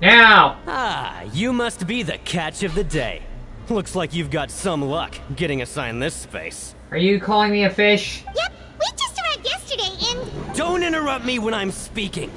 Now! Ah, you must be the catch of the day. Looks like you've got some luck getting assigned this space. Are you calling me a fish? Yep, we just arrived yesterday and... Don't interrupt me when I'm speaking.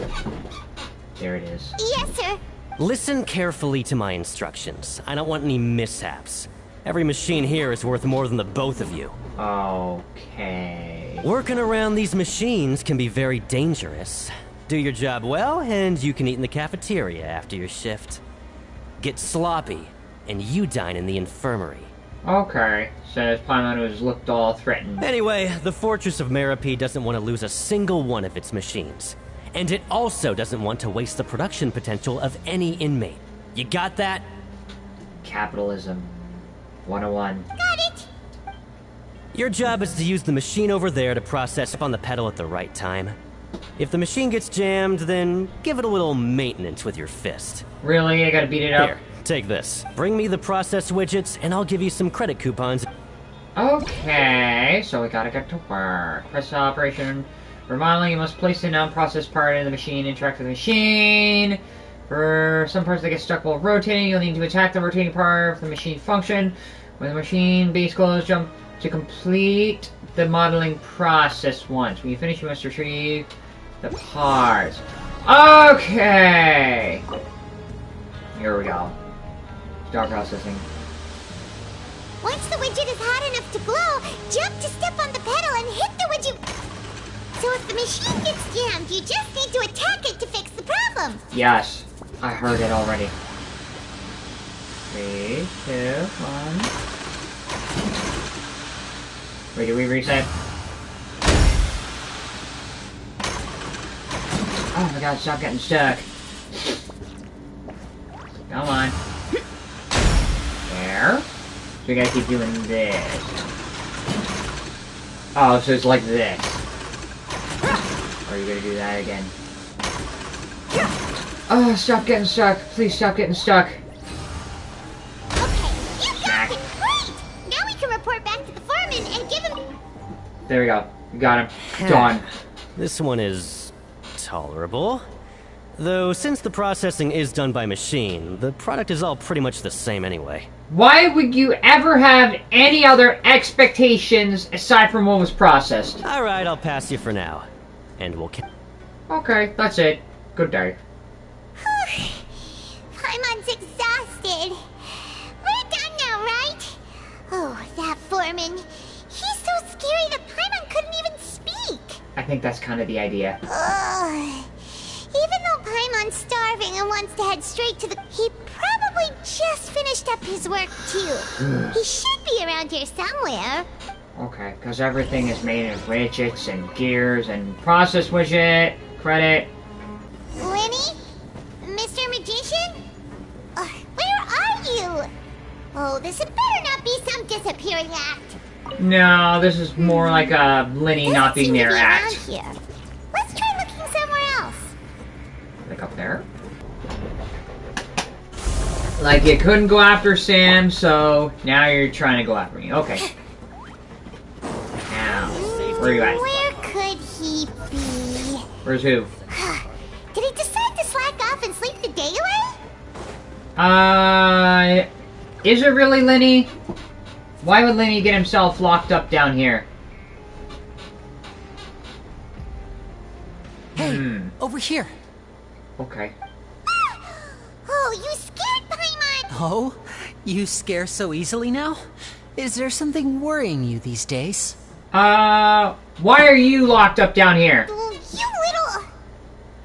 There it is. Yes, sir. Listen carefully to my instructions. I don't want any mishaps. Every machine here is worth more than the both of you. Okay. Working around these machines can be very dangerous. Do your job well, and you can eat in the cafeteria after your shift. Get sloppy, and you dine in the infirmary. Okay, says Paimon, who's looked all threatened. Anyway, the Fortress of Meropide doesn't want to lose a single one of its machines. And it also doesn't want to waste the production potential of any inmate. You got that? Capitalism 101. Got it. Your job is to use the machine over there to process up on the pedal at the right time. If the machine gets jammed, then give it a little maintenance with your fist. Really? I gotta beat it up? Here, take this. Bring me the process widgets, and I'll give you some credit coupons. Okay, so we gotta get to work. Press the operation. Remodeling, you must place the non-processed part in the machine, interact with the machine. For some parts that get stuck while rotating, you'll need to attack the rotating part of the machine function. When the machine base closed, jump to complete the modeling process once. When you finish, you must retrieve the parts. Okay! Here we go. Start processing. Once the widget is hot enough to glow, jump to step on the pedal and hit the widget. So if the machine gets jammed, you just need to attack it to fix the problem. Yes, I heard it already. 3, 2, 1. Wait, did we reset? Oh my god, stop getting stuck. Come on. There. So we gotta keep doing this. Oh, so it's like this. Or are you gonna do that again? Oh, stop getting stuck. Please stop getting stuck. Okay, you got it! Great! Now we can report back to the foreman and give him... There we go. We got him. Done. This one is tolerable. Though, since the processing is done by machine, the product is all pretty much the same anyway. Why would you ever have any other expectations aside from what was processed? Alright, I'll pass you for now. And we'll... Okay, that's it. Good day. Paimon's exhausted. We're done now, right? Oh, that foreman. He's so scary that Paimon couldn't even speak. I think that's kind of the idea. Ugh. Even though Paimon's starving and wants to head straight to the... He probably just finished up his work, too. He should be around here somewhere. Okay, because everything is made of widgets and gears and process widget, credit. Lenny? Mr. Magician? Where are you? Oh, this had better not be some disappearing act. No, this is more like a Lenny not being there act. Here. Let's try looking somewhere else. Like up there? Like you couldn't go after Sam, so now you're trying to go after me. Okay. Now, where are you at? Where could he be? Where's who? Did he decide to slack off and sleep the day away? Is it really Lenny? Why would Lenny get himself locked up down here? Hey, over here. Okay. Oh, you scared Paimon! Oh, you scare so easily now? Is there something worrying you these days? Why are you locked up down here? You little...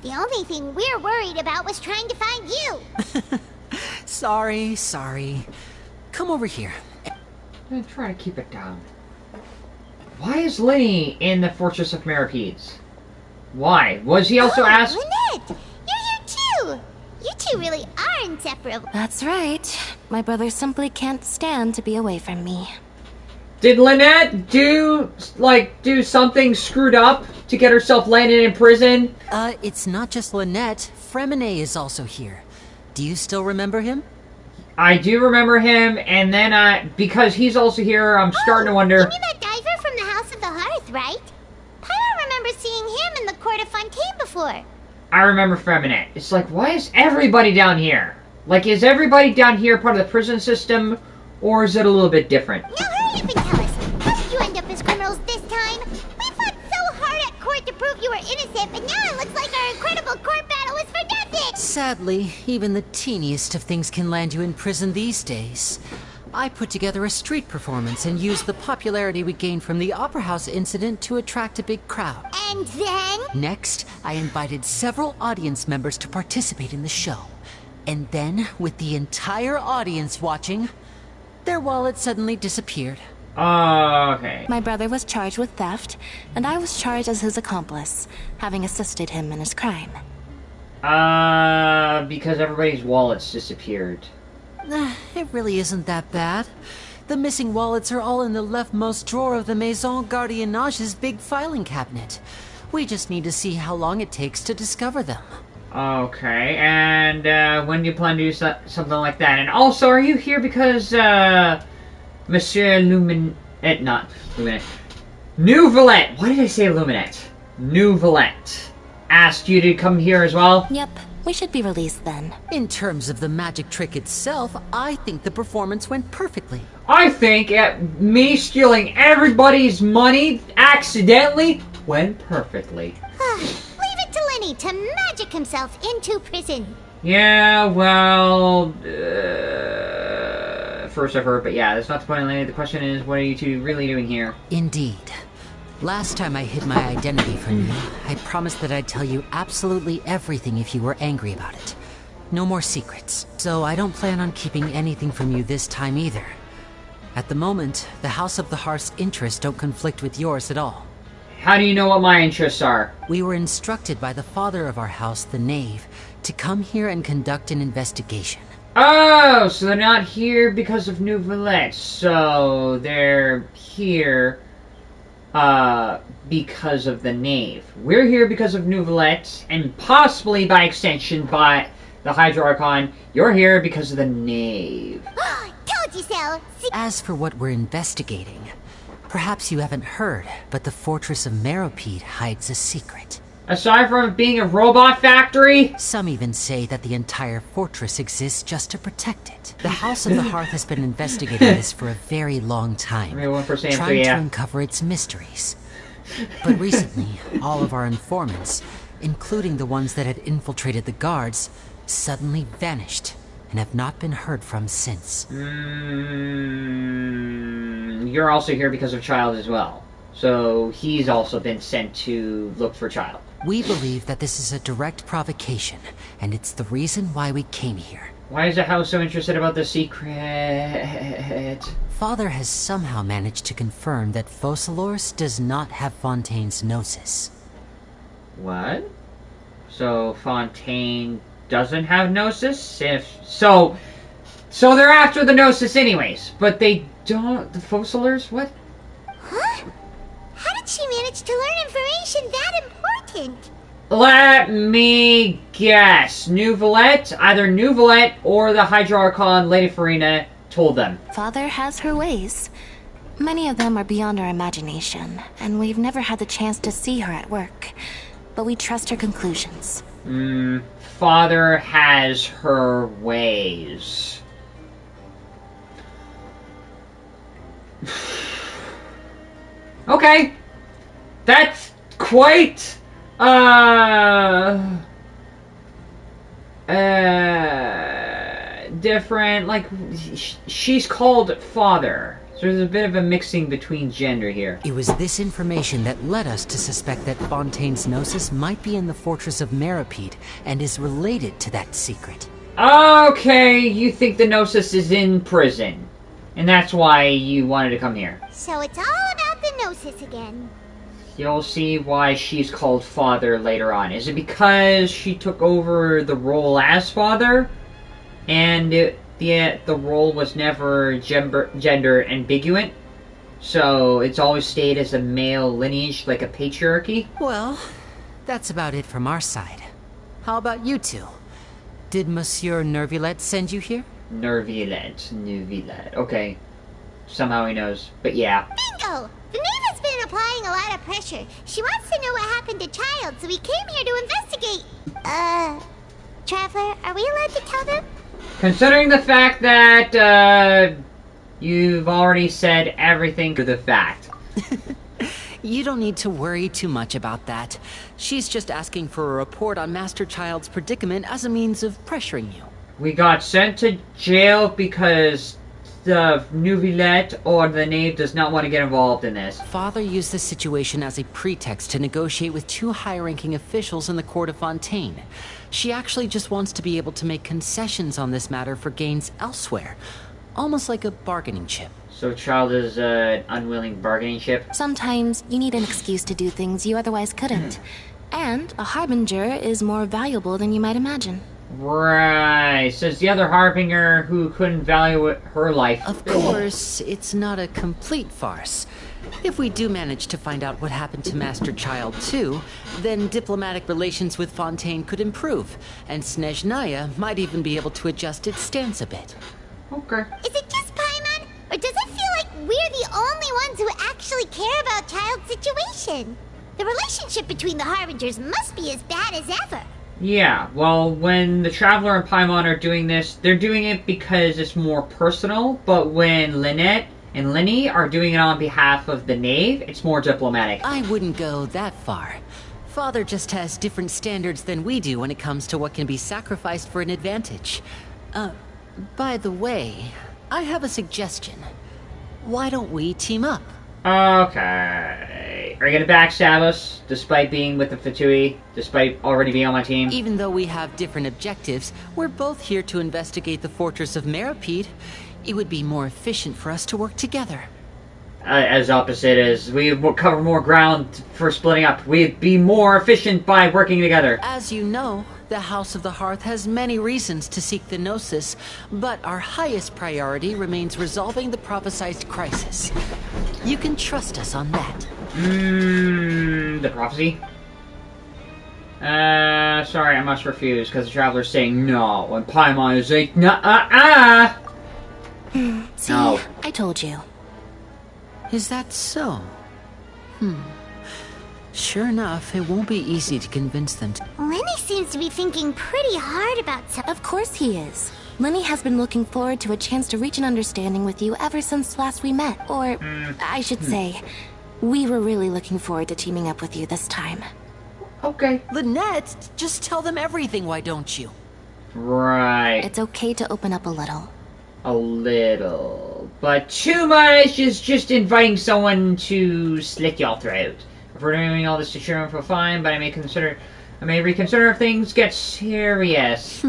The only thing we're worried about was trying to find you. Sorry. Come over here. I'm trying to keep it down. Why is Lenny in the Fortress of Meropide? Why? Was he also asked... Lynette! You're here too! You two really are inseparable. That's right. My brother simply can't stand to be away from me. Did Lynette do something screwed up to get herself landed in prison? It's not just Lynette. Fremine is also here. Do you still remember him? I do remember him, and then, because he's also here, I'm starting to wonder... You mean that diver from the House of the Hearth, right? Pyro remembers seeing him in the Court of Fontaine before. I remember Feminine. It's like, why is everybody down here? Like, is everybody down here part of the prison system, or is it a little bit different? Now hurry up and tell us. How did you end up as criminals this time? We fought so hard at court to prove you were innocent, but now it looks like our incredible court battle was for nothing! Sadly, even the teeniest of things can land you in prison these days. I put together a street performance and used the popularity we gained from the Opera House incident to attract a big crowd. And then? Next, I invited several audience members to participate in the show. And then, with the entire audience watching, their wallet suddenly disappeared. Okay. My brother was charged with theft, and I was charged as his accomplice, having assisted him in his crime. Because everybody's wallets disappeared. It really isn't that bad. The missing wallets are all in the leftmost drawer of the Maison Garnetzx's big filing cabinet. We just need to see how long it takes to discover them. Okay, and when do you plan to do something like that? And also, are you here because, Monsieur not Luminet. Nouvelet! Why did I say Luminet? Nouvelet asked you to come here as well? Yep, we should be released then. In terms of the magic trick itself, I think the performance went perfectly. I think me stealing everybody's money accidentally went perfectly. Leave it to Lenny to magic himself into prison. Yeah, well, first I've heard, but yeah, that's not the point of Lenny. The question is, what are you two really doing here? Indeed. Last time I hid my identity from you, I promised that I'd tell you absolutely everything if you were angry about it. No more secrets. So I don't plan on keeping anything from you this time either. At the moment, the House of the Hearth's interests don't conflict with yours at all. How do you know what my interests are? We were instructed by the father of our house, the Knave, to come here and conduct an investigation. Oh, so they're not here because of Nouvelet. So they're here because of the Knave. We're here because of Nouvelet, and possibly by extension by the Hydra Archon. You're here because of the Knave. Told you so! As for what we're investigating, perhaps you haven't heard, but the Fortress of Meropide hides a secret. Aside from it being a robot factory? Some even say that the entire fortress exists just to protect it. The House of the Hearth has been investigating this for a very long time, trying to uncover its mysteries. But recently, all of our informants, including the ones that had infiltrated the guards, suddenly vanished and have not been heard from since. You're also here because of Child as well. So he's also been sent to look for Child. We believe that this is a direct provocation, and it's the reason why we came here. Why is the house so interested about the secret? Father has somehow managed to confirm that Focalors does not have Fontaine's Gnosis. What? So Fontaine doesn't have Gnosis? So they're after the Gnosis anyways, but they don't. The Focalors? What? Huh? How did she manage to learn information that important? Let me guess. Nouvelet? Either Nouvelet or the Hydra Archon Lady Farina told them. Father has her ways. Many of them are beyond our imagination, and we've never had the chance to see her at work. But we trust her conclusions. Father has her ways. Okay. That's quite different. Like, she's called Father. So there's a bit of a mixing between gender here. It was this information that led us to suspect that Fontaine's Gnosis might be in the Fortress of Meropide and is related to that secret. Okay, you think the Gnosis is in prison, and that's why you wanted to come here. So it's all about the Gnosis again. You'll see why she's called Father later on. Is it because she took over the role as Father? And the role was never gender ambiguous? So it's always stayed as a male lineage, like a patriarchy? Well, that's about it from our side. How about you two? Did Monsieur Nervilet send you here? Nervilet. Okay. Somehow he knows. But yeah. Bingo! The Knave has been in a applying a lot of pressure. She wants to know what happened to Child, so we came here to investigate. Traveler, are we allowed to tell them? Considering the fact that, you've already said everything to the fact. You don't need to worry too much about that. She's just asking for a report on Master Child's predicament as a means of pressuring you. We got sent to jail because the Nouvillette or the Knave does not want to get involved in this. Father used this situation as a pretext to negotiate with 2 high-ranking officials in the court of Fontaine. She actually just wants to be able to make concessions on this matter for gains elsewhere. Almost like a bargaining chip. So Child is an unwilling bargaining chip? Sometimes you need an excuse to do things you otherwise couldn't. And a harbinger is more valuable than you might imagine. Right, says the other harbinger who couldn't value her life. Of course, it's not a complete farce. If we do manage to find out what happened to Master Child too, then diplomatic relations with Fontaine could improve, and Snezhnaya might even be able to adjust its stance a bit. Okay. Is it just Paimon, or does it feel like we're the only ones who actually care about Child's situation? The relationship between the Harbingers must be as bad as ever. Yeah, well, when the Traveler and Paimon are doing this, they're doing it because it's more personal, but when Lynette and Lyney are doing it on behalf of the Knave, it's more diplomatic. I wouldn't go that far. Father just has different standards than we do when it comes to what can be sacrificed for an advantage. By the way, I have a suggestion. Why don't we team up? Okay. Are you gonna backstab us, despite being with the Fatui, despite already being on my team? Even though we have different objectives, we're both here to investigate the fortress of Meripede. It would be more efficient for us to work together. As opposite as we will cover more ground for splitting up. We'd be more efficient by working together. As you know, the House of the Hearth has many reasons to seek the Gnosis, but our highest priority remains resolving the prophesized crisis. You can trust us on that. The prophecy? Sorry, I must refuse, because the Traveler's saying no, and Paimon is like, See, no. I told you. Is that so? Sure enough, it won't be easy to convince them to... Lyney seems to be thinking pretty hard about something. Of course he is. Lyney has been looking forward to a chance to reach an understanding with you ever since last we met. Or, I should say, we were really looking forward to teaming up with you this time. Okay. Lynette, just tell them everything, why don't you? Right. It's okay to open up a little. A little. But too much is just inviting someone to slit your throat. If we're doing all this to share info, fine, but I may reconsider if things get serious.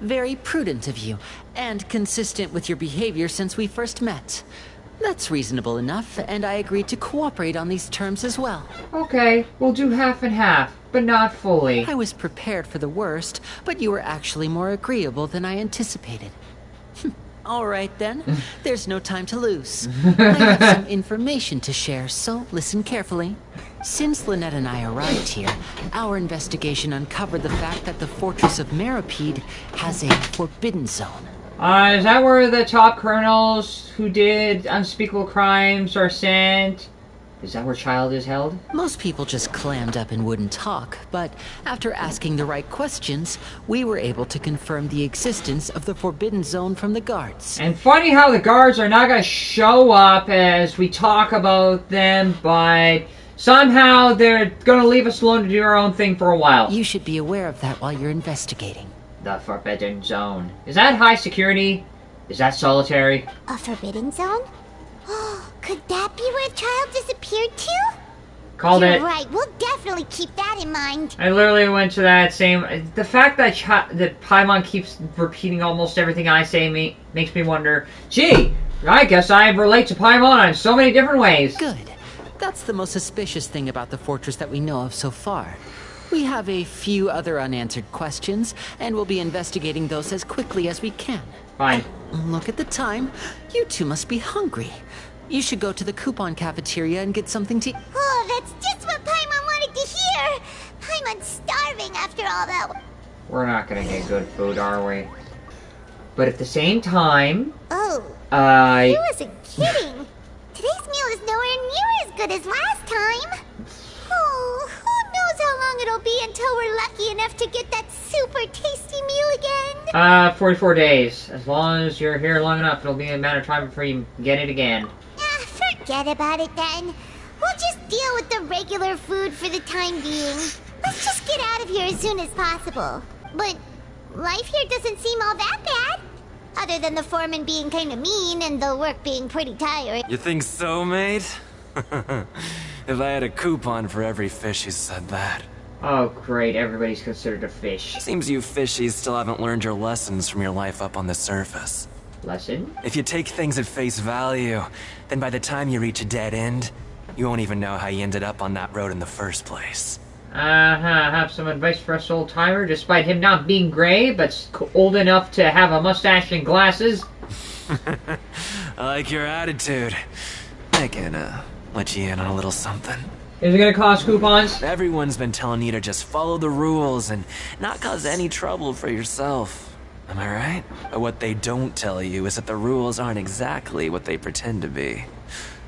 Very prudent of you, and consistent with your behavior since we first met. That's reasonable enough, and I agreed to cooperate on these terms as well. Okay, we'll do half and half, but not fully. I was prepared for the worst, but you were actually more agreeable than I anticipated. All right, then. There's no time to lose. I have some information to share, so listen carefully. Since Lynette and I arrived here, our investigation uncovered the fact that the fortress of Meripede has a forbidden zone. Is that where the top criminals who did unspeakable crimes are sent? Is that where Child is held? Most people just clammed up and wouldn't talk, but after asking the right questions, we were able to confirm the existence of the Forbidden Zone from the guards. And funny how the guards are not going to show up as we talk about them, but somehow they're going to leave us alone to do our own thing for a while. You should be aware of that while you're investigating. The Forbidden Zone. Is that high security? Is that solitary? A forbidden zone? Oh, could that be where Child disappeared to? Called it. You're right, we'll definitely keep that in mind. I literally went to that same... The fact that that Paimon keeps repeating almost everything I say makes me wonder, gee, I guess I relate to Paimon in so many different ways. Good. That's the most suspicious thing about the fortress that we know of so far. We have a few other unanswered questions, and we'll be investigating those as quickly as we can. Fine. Look at the time. You two must be hungry. You should go to the coupon cafeteria and get something to eat. Oh, that's just what Paimon wanted to hear! Paimon's starving after all that. We're not gonna get good food, are we? But at the same time... Oh, he wasn't kidding. Today's meal is nowhere near as good as last time. Oh, who knows how long it'll be until we're lucky enough to get that super tasty meal again? 44 days. As long as you're here long enough, it'll be a matter of time before you get it again. Forget about it then. We'll just deal with the regular food for the time being. Let's just get out of here as soon as possible. But life here doesn't seem all that bad. Other than the foreman being kind of mean and the work being pretty tiring. You think so, mate? If I had a coupon for every fish who said that. Oh, great. Everybody's considered a fish. Seems you fishies still haven't learned your lessons from your life up on the surface. Lesson? If you take things at face value, then by the time you reach a dead end, you won't even know how you ended up on that road in the first place. Have some advice for us, old timer, despite him not being gray, but old enough to have a mustache and glasses. I like your attitude. I can, let you in on a little something. Is it gonna cost coupons? Everyone's been telling you to just follow the rules and not cause any trouble for yourself. Am I right? But what they don't tell you is that the rules aren't exactly what they pretend to be.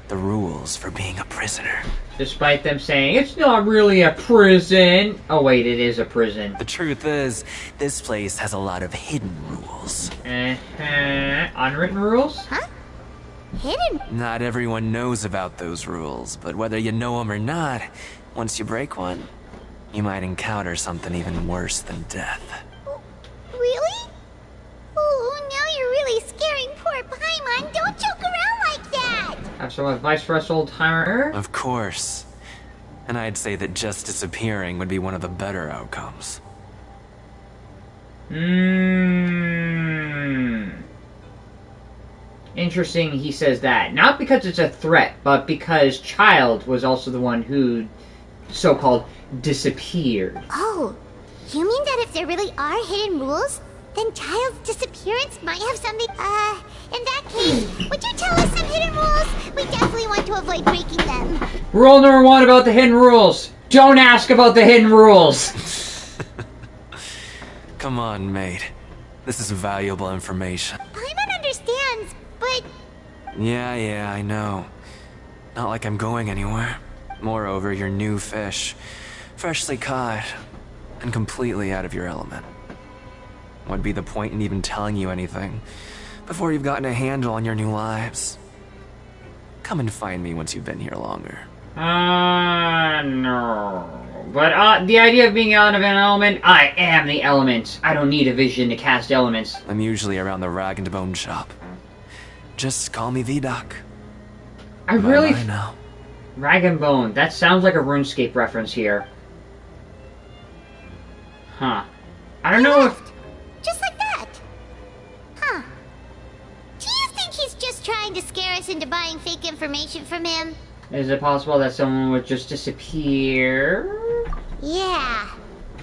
The rules for being a prisoner. Despite them saying, it's not really a prison. Oh wait, it is a prison. The truth is, this place has a lot of hidden rules. Unwritten rules? Huh? Hidden? Not everyone knows about those rules, but whether you know them or not, once you break one, you might encounter something even worse than death. Really? Oh, now you're really scaring poor Paimon. Don't joke around like that. Have some advice for us, old timer? Of course. And I'd say that just disappearing would be one of the better outcomes. Interesting he says that. Not because it's a threat, but because Child was also the one who so-called disappeared. Oh, you mean that if there really are hidden rules, then Child's disappearance might have something... in that case, would you tell us some hidden rules? We definitely want to avoid breaking them. Rule number 1 about the hidden rules. Don't ask about the hidden rules. Come on, mate. This is valuable information. Paimon understands, but... Yeah, I know. Not like I'm going anywhere. Moreover, you're new fish. Freshly caught. And completely out of your element. What'd be the point in even telling you anything before you've gotten a handle on your new lives? Come and find me once you've been here longer. No. But, the idea of being out of an element, I am the element. I don't need a vision to cast elements. I'm usually around the rag and bone shop. Just call me V-Doc. I really... I know. Rag and Bone. That sounds like a RuneScape reference here. Huh. I don't know if... Just like that. Huh. Do you think he's just trying to scare us into buying fake information from him? Is it possible that someone would just disappear? Yeah.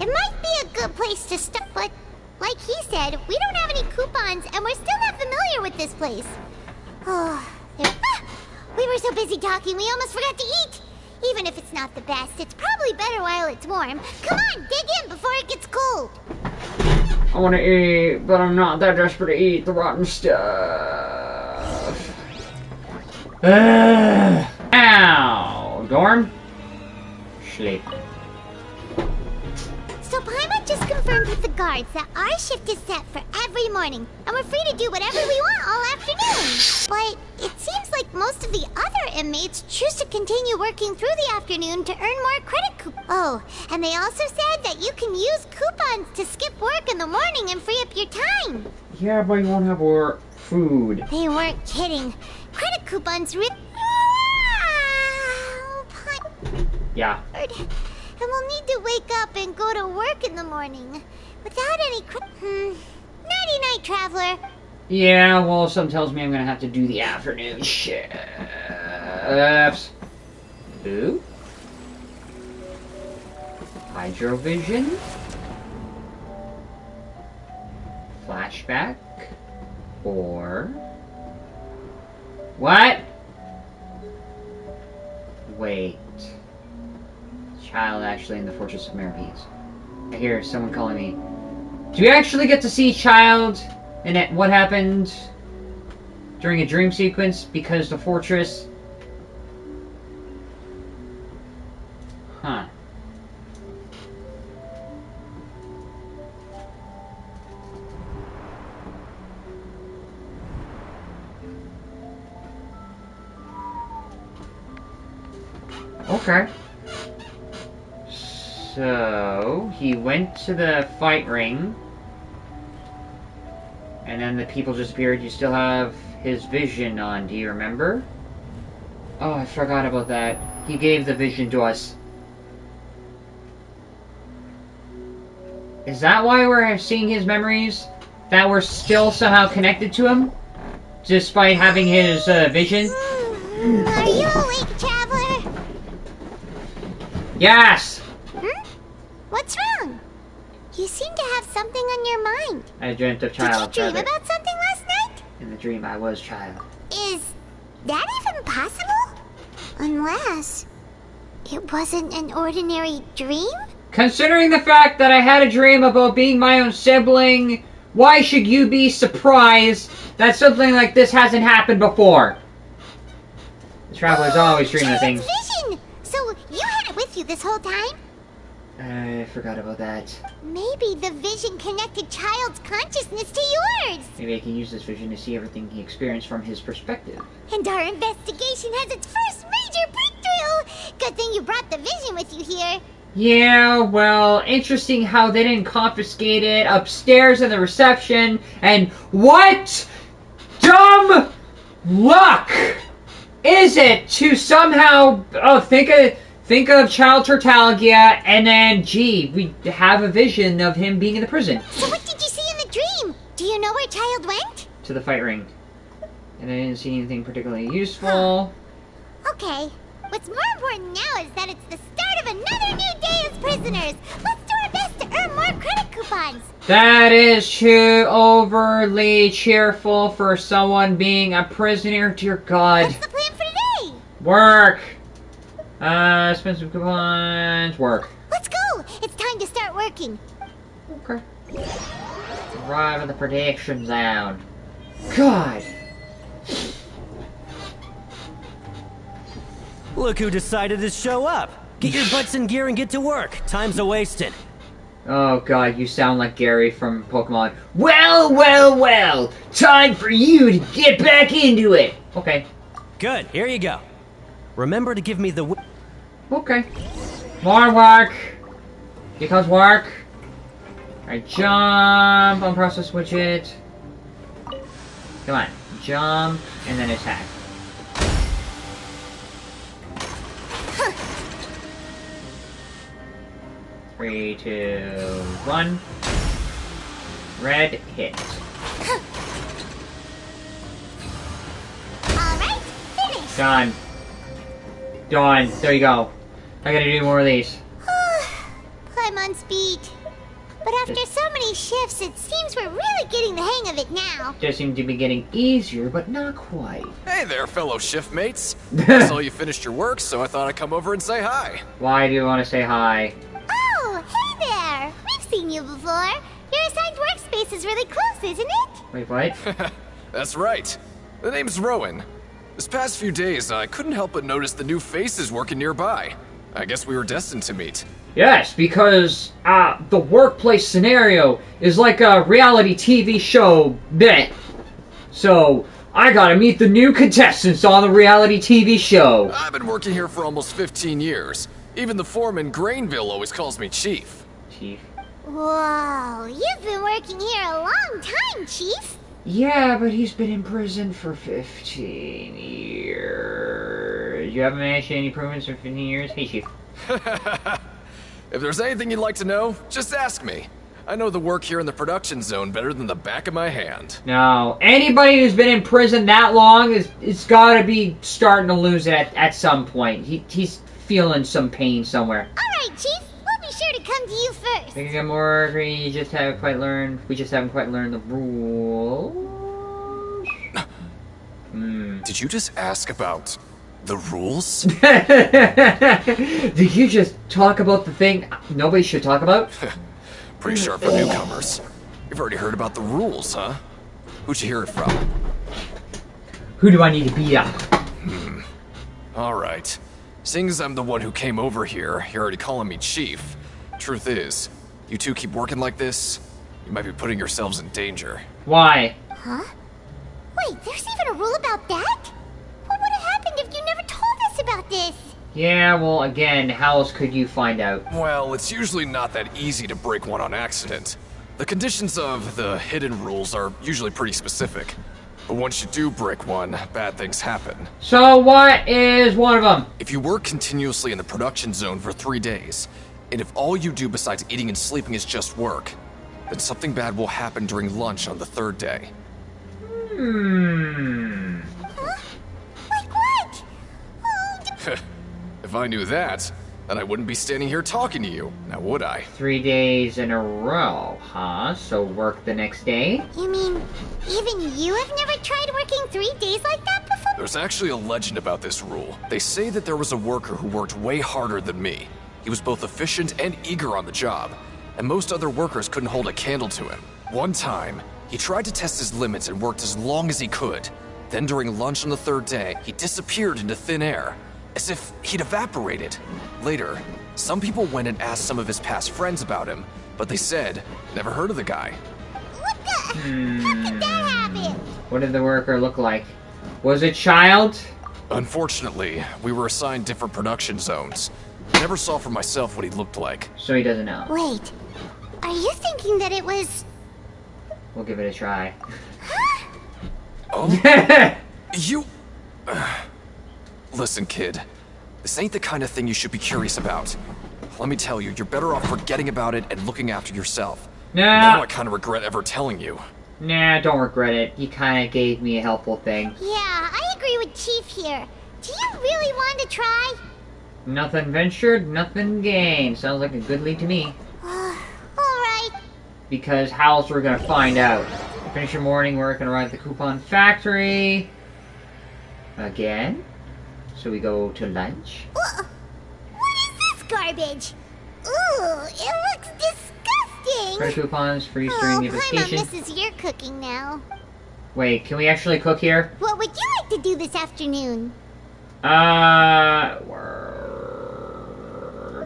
It might be a good place to start, but like he said, we don't have any coupons and we're still not familiar with this place. Oh, we were so busy talking we almost forgot to eat. Even if it's not the best, it's probably better while it's warm. Come on, dig in before it gets cold. I want to eat, but I'm not that desperate to eat the rotten stuff. Ow! Dorm? Sleep. So Paimon just confirmed with the guards that our shift is set for every morning, and we're free to do whatever we want all afternoon. But it seems like most of the other inmates choose to continue working through the afternoon to earn more credit coupons. Oh, and they also said that you can use coupons to skip work in the morning and free up your time. Yeah, but you won't have more food. They weren't kidding. Credit coupons Yeah. And we'll need to wake up and go to work in the morning without any Nighty-night, traveler. Yeah, well, something tells me I'm gonna have to do the afternoon shifts. Ooh. Hydrovision. Flashback. Or... What? Wait. Child actually in the Fortress of Merapees. I hear someone calling me. Do you actually get to see Child and what happened during a dream sequence because the fortress Okay. So, he went to the fight ring. And then the people disappeared. You still have his vision on, do you remember? Oh, I forgot about that. He gave the vision to us. Is that why we're seeing his memories? That we're still somehow connected to him? Despite having his vision? Are you awake, Traveler? Yes! What's wrong? You seem to have something on your mind. I dreamt of child. Did you dream about something last night? In the dream, I was child. Is that even possible? Unless it wasn't an ordinary dream? Considering the fact that I had a dream about being my own sibling, why should you be surprised that something like this hasn't happened before? The Traveler's always dreaming of things. Vision! So you had it with you this whole time? I forgot about that. Maybe the vision connected Child's consciousness to yours. Maybe I can use this vision to see everything he experienced from his perspective. And our investigation has its first major breakthrough. Good thing you brought the vision with you here. Yeah, well, interesting how they didn't confiscate it upstairs in the reception. And what dumb luck is it to somehow think of Child Tartaglia, and then, gee, we have a vision of him being in the prison. So what did you see in the dream? Do you know where Child went? To the fight ring. And I didn't see anything particularly useful. Okay. What's more important now is that it's the start of another new day as prisoners. Let's do our best to earn more credit coupons. That is too overly cheerful for someone being a prisoner, dear God. What's the plan for today? Work! Spend some coupons. Work. Let's go! It's time to start working. Okay. Arrive at the production zone. God! Look who decided to show up. Get your butts in gear and get to work. Time's a-wasted. Oh God, you sound like Gary from Pokemon. Well, well, well! Time for you to get back into it! Okay. Good, here you go. Remember to give me the... Okay. More work! Because work. Alright, jump on process widget. Come on. Jump, and then attack. Three, two, one. Red hit. Alright, finished. Done. Done. There you go. I gotta do more of these. I'm on speed. But after so many shifts, it seems we're really getting the hang of it now. Just seem to be getting easier, but not quite. Hey there, fellow shift mates. I saw you finished your work, so I thought I'd come over and say hi. Why do you want to say hi? Oh, hey there! We've seen you before. Your assigned workspace is really close, isn't it? Wait, what? That's right. The name's Rowan. This past few days, I couldn't help but notice the new faces working nearby. I guess we were destined to meet. Yes, because the workplace scenario is like a reality TV show bit. So, I gotta meet the new contestants on the reality TV show. I've been working here for almost 15 years. Even the foreman, Grainville, always calls me Chief. Chief? Whoa, you've been working here a long time, Chief. Yeah, but he's been in prison for 15 years. You haven't managed any improvements for 15 years? Hey, Chief. If there's anything you'd like to know, just ask me. I know the work here in the production zone better than the back of my hand. No, anybody who's been in prison that long is gotta be starting to lose it at some point. He's feeling some pain somewhere. All right, Chief. We'll be sure to come to you first. We can get more. We just haven't quite learned the rules. Did you just ask about the rules? Did you just talk about the thing nobody should talk about? Pretty sharp for newcomers. You've already heard about the rules, huh? Who'd you hear it from? Who do I need to beat up? Alright. Seeing as I'm the one who came over here, you're already calling me Chief. Truth is, you two keep working like this, you might be putting yourselves in danger. Why? Huh? Wait, there's even a rule about that? What would have happened if you never told us about this? Yeah, well, again, how else could you find out? Well, it's usually not that easy to break one on accident. The conditions of the hidden rules are usually pretty specific. But once you do break one, bad things happen. So what is one of them? If you work continuously in the production zone for 3 days, and if all you do besides eating and sleeping is just work, then something bad will happen during lunch on the 3rd day. Huh? Like what? Oh, If I knew that, then I wouldn't be standing here talking to you, now would I? 3 days in a row, huh? So work the next day? you mean even you have never tried working 3 days like that before? There's actually a legend about this rule. They say that there was a worker who worked way harder than me. He was both efficient and eager on the job, and most other workers couldn't hold a candle to him. One time, he tried to test his limits and worked as long as he could. Then during lunch on the 3rd day, he disappeared into thin air, as if he'd evaporated. Later, some people went and asked some of his past friends about him, but they said, never heard of the guy. What the? How could that happen? What did the worker look like? Was it child? Unfortunately, we were assigned different production zones. I never saw for myself what he looked like. So he doesn't know. Wait, are you thinking that it was... We'll give it a try. Oh? You... Listen, kid. This ain't the kind of thing you should be curious about. Let me tell you, you're better off forgetting about it and looking after yourself. Now I kind of regret ever telling you. Nah, don't regret it. You kind of gave me a helpful thing. Yeah, I agree with Chief here. Do you really want to try? Nothing ventured, nothing gained. Sounds like a good lead to me. Alright. Because how else we're gonna find out? Finish your morning work and arrive at the coupon factory. Again? So we go to lunch? What is this garbage? Ooh, it looks disgusting! Credit coupons for use during the I'm on investigation. Mrs. You're cooking now. Wait, can we actually cook here? What would you like to do this afternoon?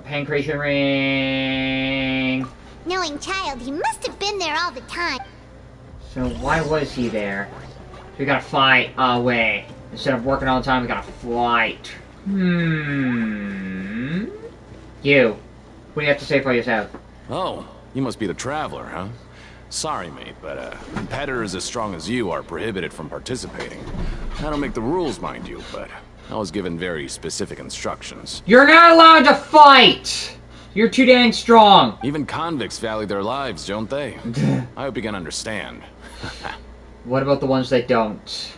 Pancreation ring. Knowing child, he must have been there all the time. So why was he there? So we gotta fly away. Instead of working all the time, we gotta flight. You. What do you have to say for yourself? Oh, you must be the traveler, huh? Sorry, mate, but competitors as strong as you are prohibited from participating. I don't make the rules, mind you, but I was given very specific instructions. You're not allowed to fight! You're too dang strong. Even convicts value their lives, don't they? I hope you can understand. What about the ones that don't?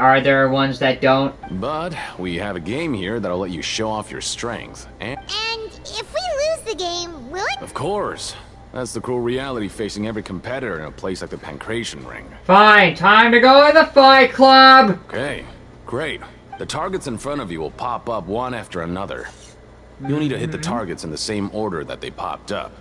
Are there ones that don't? But we have a game here that'll let you show off your strength. And if we lose the game, will it? of course. That's the cruel reality facing every competitor in a place like the Pancreation Ring. Fine, time to go to the Fight Club! Okay, great. The targets in front of you will pop up one after another. You'll need to hit the targets in the same order that they popped up.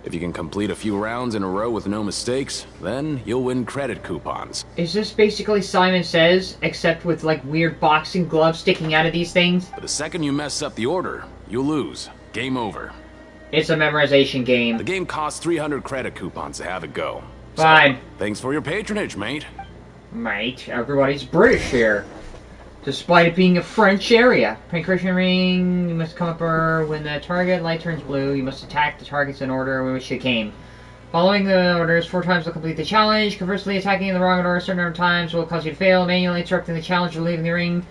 If you can complete a few rounds in a row with no mistakes, then you'll win credit coupons. Is this basically Simon Says, except with like weird boxing gloves sticking out of these things? But the second you mess up the order, you lose. Game over. It's a memorization game. The game costs 300 credit coupons to have it go. Fine. So, thanks for your patronage, mate. Mate, everybody's British here. Despite it being a French area. Pancreation ring, you must come up when the target light turns blue. You must attack the targets in order in which they came. Following the orders 4 times will complete the challenge. Conversely, attacking in the wrong order a certain number of times will cause you to fail. Manually interrupting the challenge or leaving the ring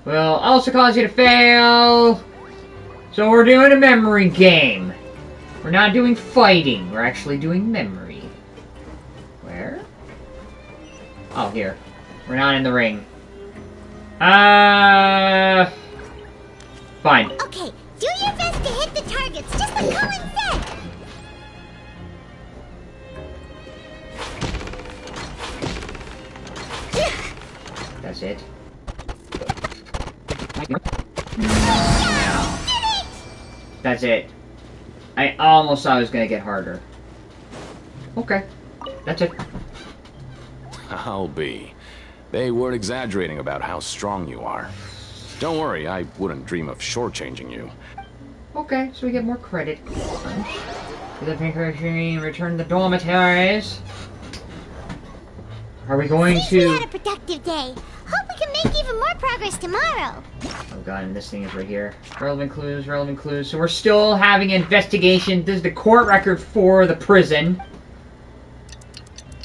will also cause you to fail. So we're doing a memory game. We're not doing fighting. We're actually doing memory. Where? Oh, here. We're not in the ring. Fine. Okay, do your best to hit the targets, just like Colin said. That's it. That's it. I almost thought it was gonna get harder. Okay. That's it. I'll be. They weren't exaggerating about how strong you are. Don't worry, I wouldn't dream of shortchanging you. Okay, so we get more credit. To the Pancreation, return the dormitories. Are we going We had to... a productive day. Hope we can make make even more progress tomorrow. Oh god, and this thing is right here. Relevant clues, relevant clues. So we're still having an investigation. This is the court record for the prison.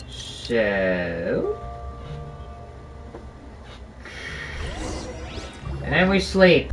So... and then we sleep.